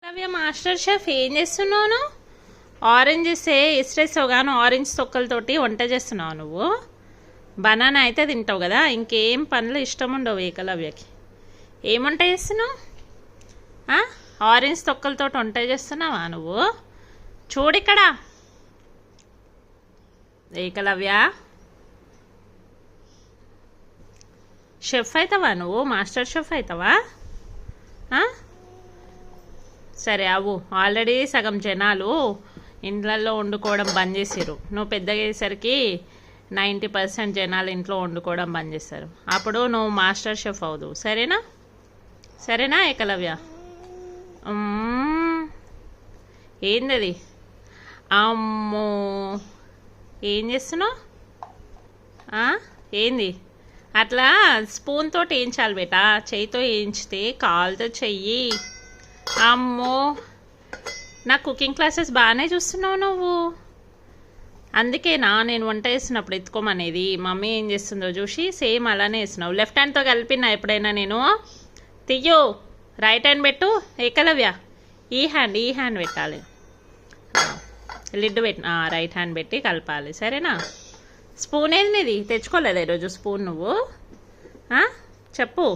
నవ్య master chef ఏం చేస్తున్నావు? Orange ఇస్రేసావు గాను ఆరెంజ్ తొక్కలతోటి వంట చేస్తున్నావు నువ్వు. బనానా అయితే తింటావు కదా, ఇంకేం పనులు ఇష్టం ఉండవు ఏకలవ్యకి. ఏం వంట చేస్తున్నావు? ఆరెంజ్ తొక్కలతోటి వంట చేస్తున్నావా నువ్వు? చూడిక్కడ ఏకలవ్య, షెఫ్ అవుతావా నువ్వు? మాస్టర్ షెఫ్ అవుతావా? సరే అవు. ఆల్రెడీ సగం జనాలు ఇండ్లల్లో వండుకోవడం బంద్ చేసారు. నువ్వు పెద్దగా అయ్యేసరికి 90% జనాలు ఇంట్లో వండుకోవడం బంద్ చేస్తారు. అప్పుడు నువ్వు మాస్టర్ షెఫ్ అవుదు. సరేనా? సరేనా ఏకలవ్య? ఏందది? అమ్మో, ఏం చేస్తున్నావు? ఏంది అట్లా స్పూన్ తోటి వేయించాలి బేటా, చెయ్యితో వేయించితే కాలుతో చెయ్యి. అమ్మో, నా కుకింగ్ క్లాసెస్ బాగానే చూస్తున్నావు నువ్వు. అందుకేనా నేను వంట చేస్తున్నప్పుడు ఎత్తుకోమనేది. మమ్మీ ఏం చేస్తుందో చూసి సేమ్ అలానే వేస్తున్నావు. లెఫ్ట్ హ్యాండ్తో కలిపినా ఎప్పుడైనా నేను? తియ్యు, రైట్ హ్యాండ్ పెట్టు ఏకలవ్య. ఈ హ్యాండ్ పెట్టాలి. లిడ్ పెట్టి రైట్ హ్యాండ్ పెట్టి కలపాలి. సరేనా? స్పూన్ ఏంది? తెచ్చుకోలేదా ఈరోజు స్పూన్ నువ్వు? చెప్పు.